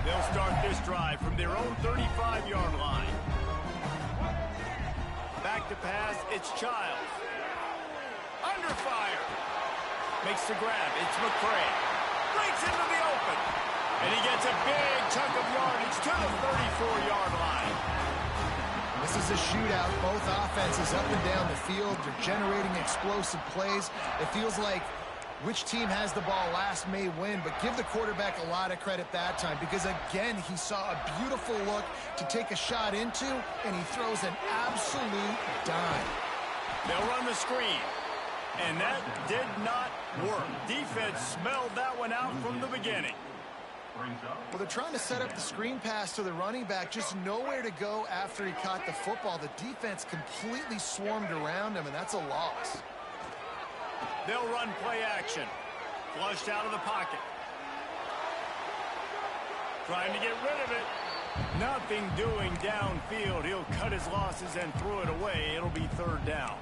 They'll start this drive from their own 35-yard line. Back to pass, it's Childs. Under fire. Makes the grab, it's McCray. Breaks into the open. And he gets a big chunk of yardage to the 34-yard line. This is a shootout. Both offenses up and down the field. They're generating explosive plays. It feels like which team has the ball last may win, but give the quarterback a lot of credit that time because, again, he saw a beautiful look to take a shot into, and he throws an absolute dime. They'll run the screen, and that did not work. Defense smelled that one out from the beginning. Well, they're trying to set up the screen pass to the running back, just nowhere to go after he caught the football. The defense completely swarmed around him, and that's a loss. They'll run play action. Flushed out of the pocket. Trying to get rid of it. Nothing doing downfield. He'll cut his losses and throw it away. It'll be 3rd down.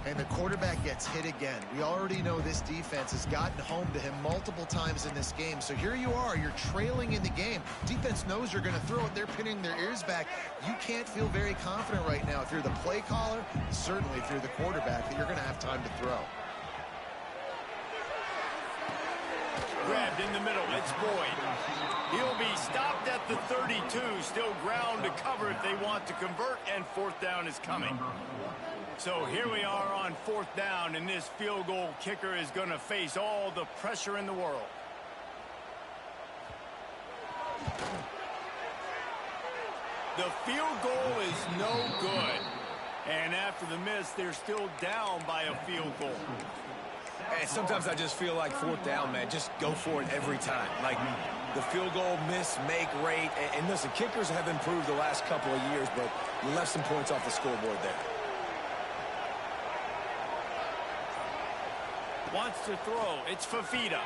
And the quarterback gets hit again. We already know this defense has gotten home to him multiple times in this game. So here you are, you're trailing in the game. Defense knows you're going to throw it. They're pinning their ears back. You can't feel very confident right now if you're the play caller, certainly if you're the quarterback, that you're going to have time to throw. Grabbed in the middle, it's Boyd. He'll be stopped at the 32, still ground to cover if they want to convert, and fourth down is coming. So here we are on fourth down, and this field goal kicker is going to face all the pressure in the world. The field goal is no good. And after the miss, they're still down by a field goal. And sometimes I just feel like fourth down, man, just go for it every time. Like the field goal miss, make rate. And listen, kickers have improved the last couple of years, but you left some points off the scoreboard there. Wants to throw. It's Fifita.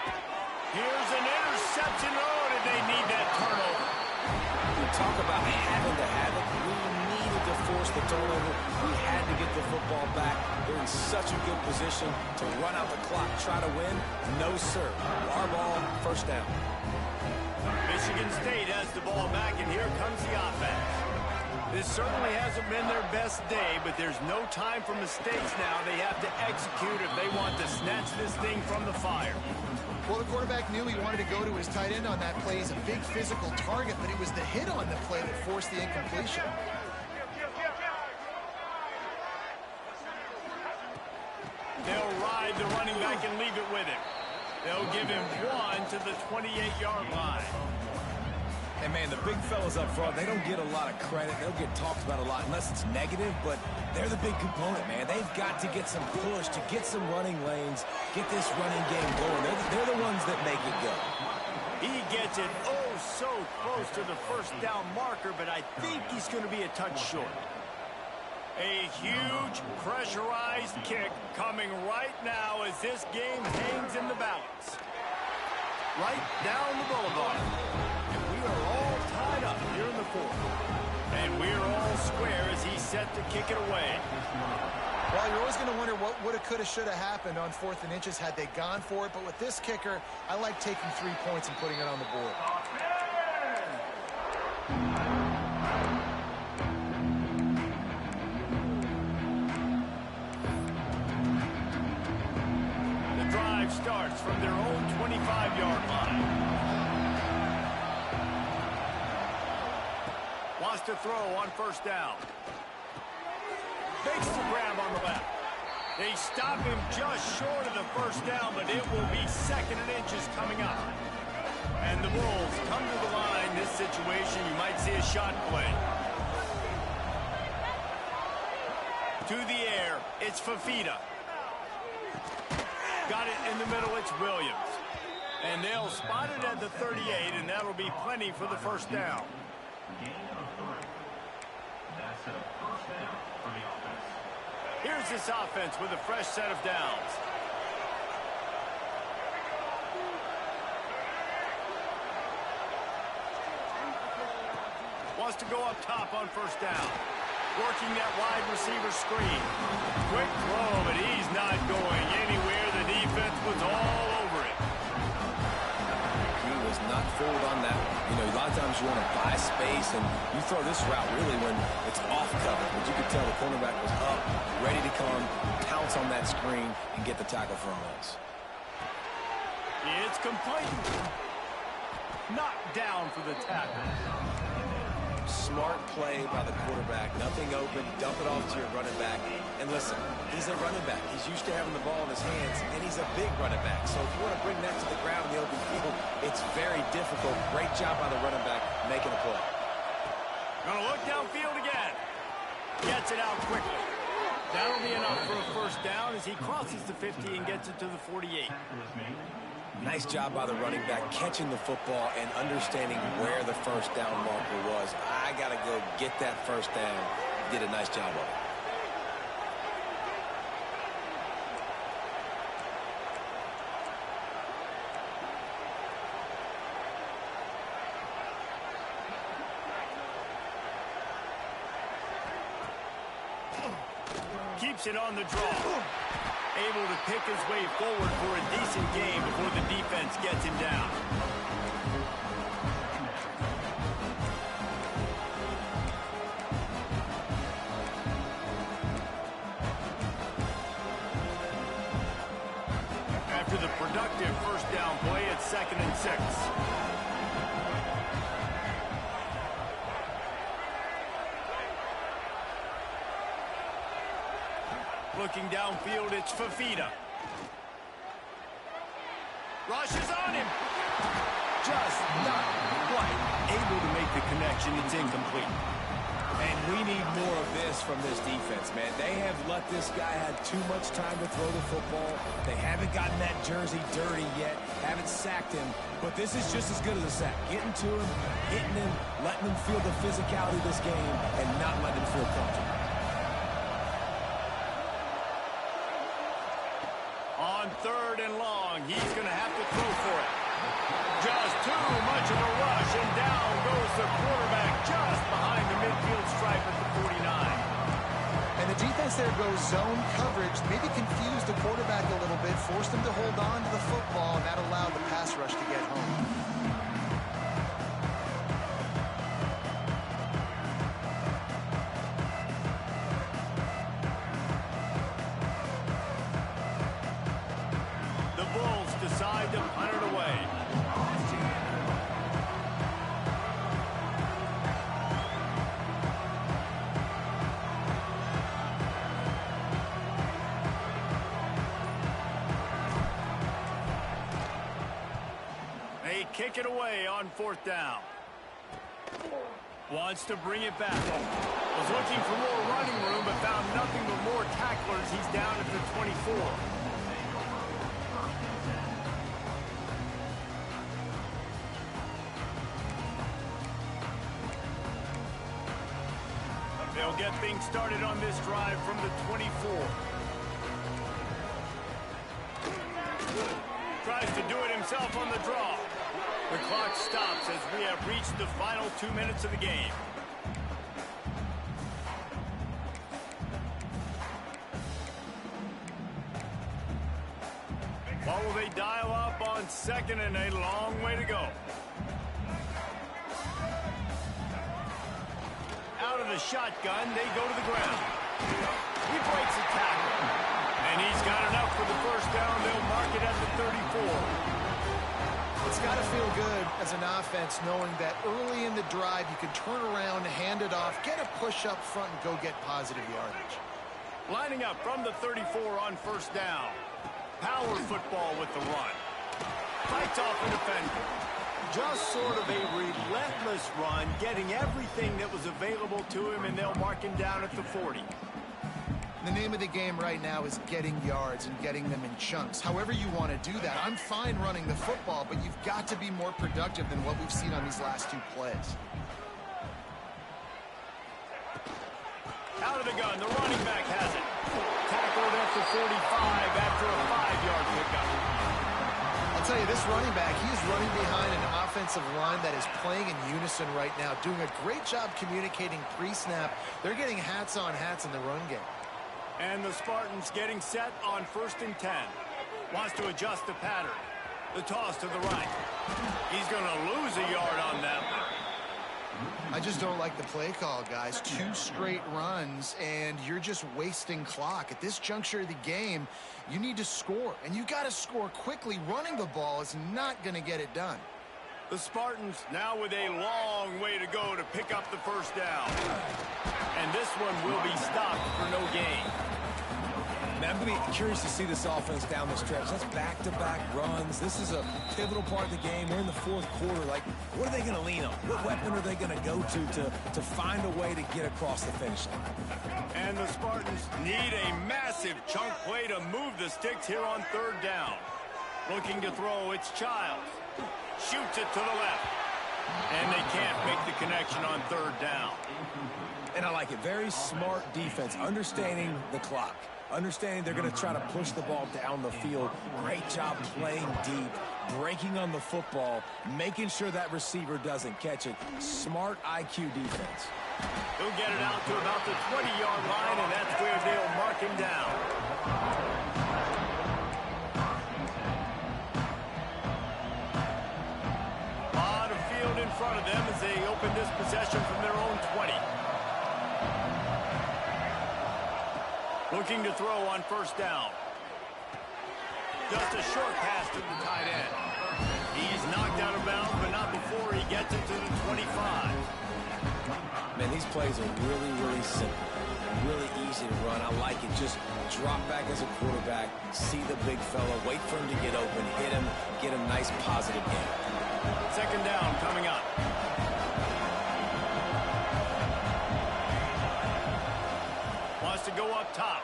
Here's an interception. Oh, did they need that turnover? We talk about having to have it. We needed to force the turnover. We had to get the football back. They're in such a good position to run out the clock, try to win. No, sir. Our ball, first down. Michigan State has the ball back, and here comes the offense. This certainly hasn't been their best day, but there's no time for mistakes now. They have to execute if they want to snatch this thing from the fire. Well, the quarterback knew he wanted to go to his tight end on that play. He's a big physical target, but it was the hit on the play that forced the incompletion. They'll ride the running back and leave it with him. They'll give him one to the 28-yard line. And, man, the big fellas up front, they don't get a lot of credit. They'll get talked about a lot unless it's negative, but they're the big component, man. They've got to get some push, to get some running lanes, get this running game going. They're the ones that make it go. He gets it oh so close to the first down marker, but I think he's going to be a touch short. A huge pressurized kick coming right now as this game hangs in the balance. Right down the boulevard. And we are all tied up here in the fourth. And we're all square as he's set to kick it away. Well, you're always going to wonder what woulda, coulda, shoulda happened on 4th and inches had they gone for it. But with this kicker, I like taking 3 points and putting it on the board. The drive starts from their own 25-yard line. Wants to throw on first down. Makes the grab on the left. They stop him just short of the first down, but it will be 2nd and inches coming up. And the Bulls come to the line. This situation, you might see a shot play. To the air, it's Fifita. Got it in the middle, it's Williams. And they'll spot it at the 38, and that'll be plenty for the first down. That's a first down for the offense. Here's this offense with a fresh set of downs. Wants to go up top on first down. Working that wide receiver screen. Quick throw, but he's not going anywhere. The defense was all over it. He was not fooled on that one. You know, a lot of times you want to buy space, and you throw this route really when it's off cover. But you could tell the cornerback was up, ready to come, pounce on that screen, and get the tackle for a miss. It's complete. Knocked down for the tackle. Smart play by the quarterback. Nothing open. Dump it off to your running back. And listen, he's a running back. He's used to having the ball in his hands, and he's a big running back. So if you want to bring that to the ground in the open field, it's very difficult. Great job by the running back making a play. Gonna look downfield again. Gets it out quickly. That'll be enough for a first down as he crosses the 50 and gets it to the 48. Nice job by the running back catching the football and understanding where the first down marker was. I got to go get that first down. Did a nice job of it. Keeps it on the draw. Able to pick his way forward for a decent game before the defense gets him down. After the productive first down play, it's 2nd and 6. Looking downfield, it's Fafita. Rushes on him. Just not quite able to make the connection. It's incomplete. And we need more of this from this defense, man. They have let this guy have too much time to throw the football. They haven't gotten that jersey dirty yet, haven't sacked him. But this is just as good as a sack. Getting to him, hitting him, letting him feel the physicality of this game, and not letting him feel comfortable. On 3rd and long, he's going to have to throw for it. Just too much of a rush, and down goes the quarterback just behind the midfield stripe at the 49. And the defense there goes zone coverage, maybe confused the quarterback a little bit, forced him to hold on to the football, and that allowed the pass rush to get home. Decide to punt it away. They kick it away on 4th down. Wants to bring it back. Was looking for more running room, but found nothing but more tacklers. He's down at the 24. They'll get things started on this drive from the 24. Tries to do it himself on the draw. The clock stops as we have reached the final 2 minutes of the game. What will they dial up on 2nd and a long way to go? Out of the shotgun, they go to the ground. He breaks a tackle. And he's got enough for the first down. They'll mark it at the 34. It's got to feel good as an offense knowing that early in the drive you can turn around, hand it off, get a push up front, and go get positive yardage. Lining up from the 34 on 1st down. Power football with the run. Fights off a defender. Just sort of a relentless run, getting everything that was available to him, and they'll mark him down at the 40. The name of the game right now is getting yards and getting them in chunks. However you want to do that. I'm fine running the football, but you've got to be more productive than what we've seen on these last 2 plays. Out of the gun, the running back has it. Tackled at the 45 after a 5-yard pickup. I'll tell you, this running back, he is running behind an offensive line that is playing in unison right now, doing a great job communicating pre-snap. They're getting hats on hats in the run game. And the Spartans getting set on 1st and 10. Wants to adjust the pattern. The toss to the right. He's going to lose a yard on that one. I just don't like the play call, guys. 2 straight runs, and you're just wasting clock. At this juncture of the game, you need to score, and you got to score quickly. Running the ball is not going to get it done. The Spartans now with a long way to go to pick up the first down. And this one will be stopped for no gain. Man, I'm going to be curious to see this offense down the stretch. That's back-to-back runs. This is a pivotal part of the game. We're in the 4th quarter. Like, what are they going to lean on? What weapon are they going to go to find a way to get across the finish line? And the Spartans need a massive chunk play to move the sticks here on 3rd down. Looking to throw, it's Childs. Shoots it to the left. And they can't make the connection on 3rd down. And I like it. Very smart defense, understanding the clock. Understanding they're going to try to push the ball down the field. Great job playing deep, breaking on the football, making sure that receiver doesn't catch it. Smart IQ defense. He'll get it out to about the 20-yard line, and that's where they'll mark it him down. A lot of field in front of them as they open this possession from their own 20. Looking to throw on first down. Just a short pass to the tight end. He's knocked out of bounds, but not before he gets it to the 25. Man, these plays are really, really simple. Really easy to run. I like it. Just drop back as a quarterback, see the big fella, wait for him to get open, hit him, get a nice positive gain. Second down coming up. Wants to go up top.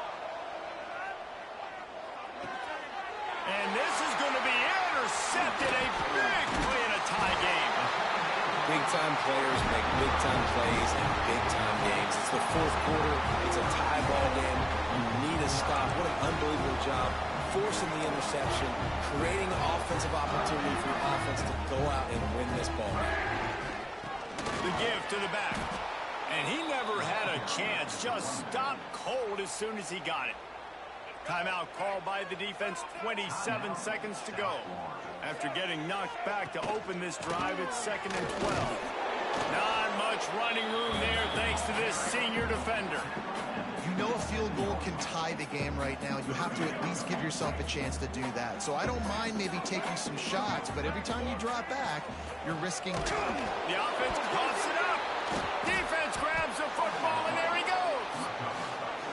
And this is going to be intercepted. A big play in a tie game. Big-time players make big-time plays in big-time games. It's the fourth quarter. It's a tie ball game. You need a stop. What an unbelievable job forcing the interception, creating an offensive opportunity for your offense to go out and win this ball. The give to the back. And he never had a chance. Just stopped cold as soon as he got it. Timeout called by the defense, 27 seconds to go. After getting knocked back to open this drive, it's 2nd and 12. Not much running room there thanks to this senior defender. You know a field goal can tie the game right now. You have to at least give yourself a chance to do that. So I don't mind maybe taking some shots, but every time you drop back, you're risking time. The offense coughs it up. Defense grabs the football, and there he goes.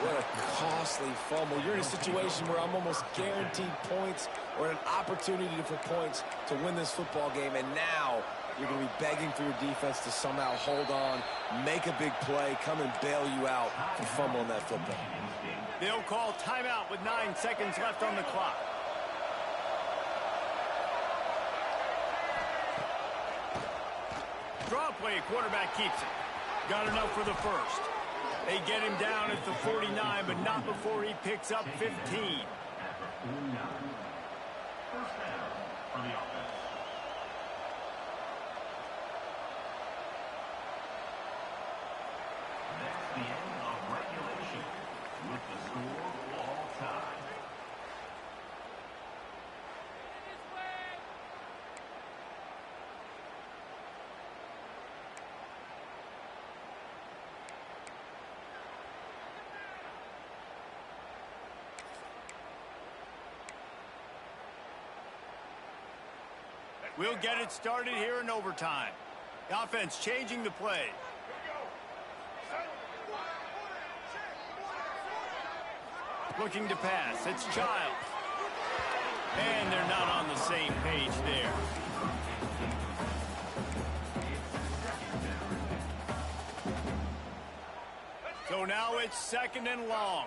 What a costly fumble. You're in a situation where I'm almost guaranteed points or an opportunity for points to win this football game, and now you're going to be begging for your defense to somehow hold on, make a big play, come and bail you out for fumbling that football. They'll call timeout with 9 seconds left on the clock. Draw play, quarterback keeps it. Got enough for the first. They get him down at the 49, but not before he picks up 15. First down for the offense. That's the end of regulation with the score all tied. We'll get it started here in overtime. The offense changing the play. Looking to pass. It's Childs. And they're not on the same page there. So now it's 2nd and long.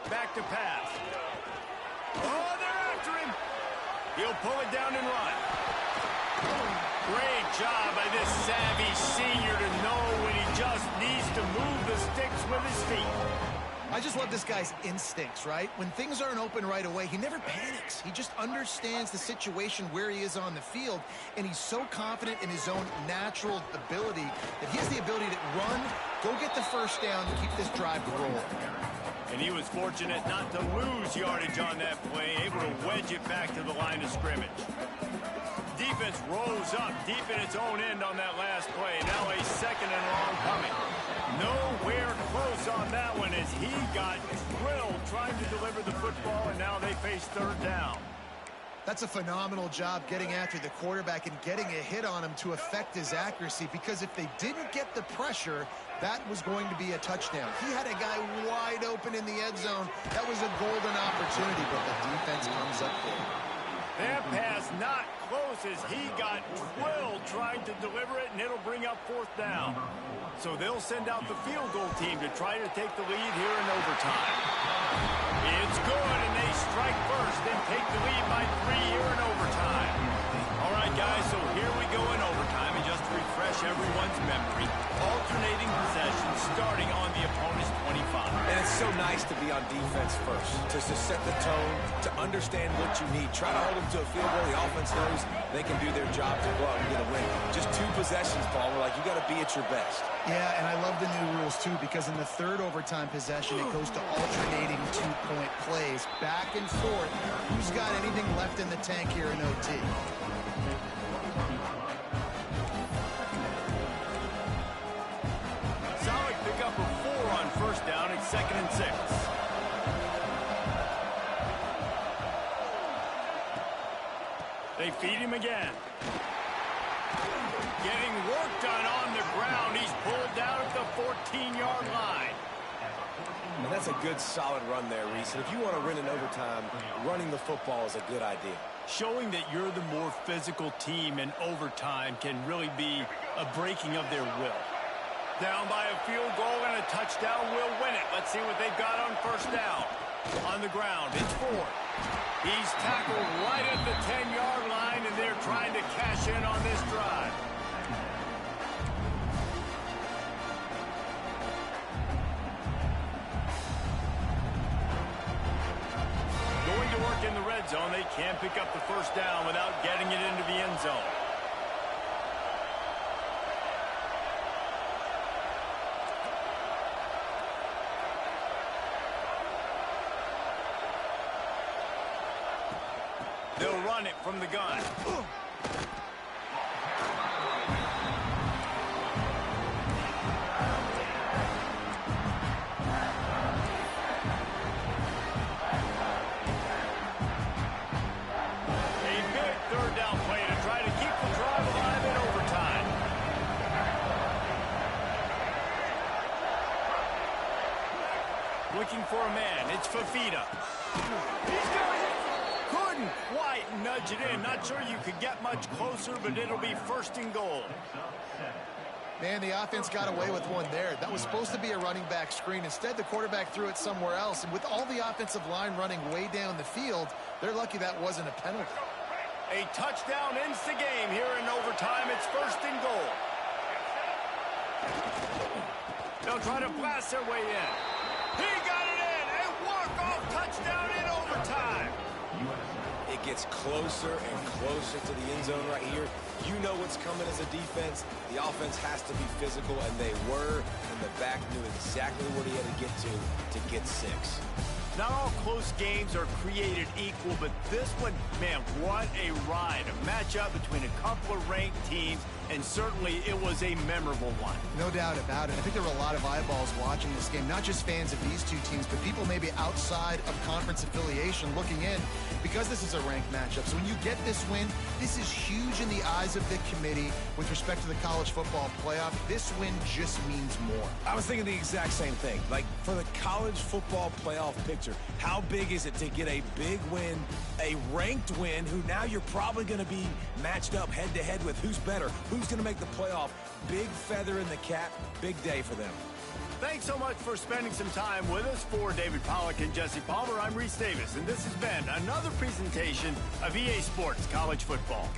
Back to pass. Oh, they're after him. He'll pull it down and run. Great job by this savvy senior to know when he just needs to move the sticks with his feet. I just love this guy's instincts, right? When things aren't open right away, he never panics. He just understands the situation where he is on the field, and he's so confident in his own natural ability that he has the ability to run, go get the first down, and keep this drive rolling. And he was fortunate not to lose yardage on that play, able to wedge it back to the line of scrimmage. Defense rolls up deep in its own end on that last play. Now a 2nd and long coming. Nowhere close on that one as he got drilled trying to deliver the football, and now they face 3rd down. That's a phenomenal job getting after the quarterback and getting a hit on him to affect his accuracy, because if they didn't get the pressure, that was going to be a touchdown. He had a guy wide open in the end zone. That was a golden opportunity, but the defense comes up there. That pass not close as he got drilled trying to deliver it, and it'll bring up 4th down. So they'll send out the field goal team to try to take the lead here in overtime. It's good, and they strike first and take the lead by 3 here in overtime. All right, guys, so here we go in overtime, and just to refresh everyone's memory, alternating possessions starting on the opponent's 25. And it's so nice to be on defense first, to set the tone, to understand what you need. Try to hold them to a field goal. The offense knows they can do their job to go out and get a win. Just 2 possessions, Palmer. Like, you got to be at your best. Yeah, and I love the new rules, too, because in the third overtime possession, it goes to alternating two-point plays, back and forth. Who's got anything left in the tank here in OT? Solid pickup of 4 on first down. It's 2nd and 6. They feed him again. Getting work done on the ground. He's pulled down at the 14-yard line. And that's a good, solid run there, Reese. And if you want to win in overtime, running the football is a good idea. Showing that you're the more physical team in overtime can really be a breaking of their will. Down by a field goal and a touchdown will win it. Let's see what they've got on first down. On the ground, it's 4. He's tackled right at the 10-yard line, and they're trying to cash in on this drive. Going to work in the red zone. They can't pick up the first down without getting it into the end zone. They'll run it from the gun. A big third down play to try to keep the drive alive in overtime. Looking for a man. It's Fafita. He's got it. Couldn't quite nudge it in. Not sure you could get much closer, but it'll be 1st and goal. Man, the offense got away with one there. That was supposed to be a running back screen. Instead, the quarterback threw it somewhere else. And with all the offensive line running way down the field, they're lucky that wasn't a penalty. A touchdown ends the game here in overtime. It's 1st and goal. They'll try to blast their way in. He got it in. A walk-off touchdown in overtime. It gets closer and closer to the end zone right here. You know what's coming as a defense. The offense has to be physical, and they were. And the back knew exactly where he had to get 6. Not all close games are created equal, but this one, man, what a ride. A matchup between a couple of ranked teams, and certainly it was a memorable one. No doubt about it. I think there were a lot of eyeballs watching this game, not just fans of these two teams, but people maybe outside of conference affiliation looking in because this is a ranked matchup. So when you get this win, this is huge in the eyes of the committee with respect to the college football playoff. This win just means more. I was thinking the exact same thing. Like, for the college football playoff picture, how big is it to get a big win, a ranked win, who now you're probably going to be matched up head-to-head with who's better, who's going to make the playoff. Big feather in the cap, big day for them. Thanks so much for spending some time with us. For David Pollack and Jesse Palmer, I'm Reese Davis, and this has been another presentation of EA Sports College Football.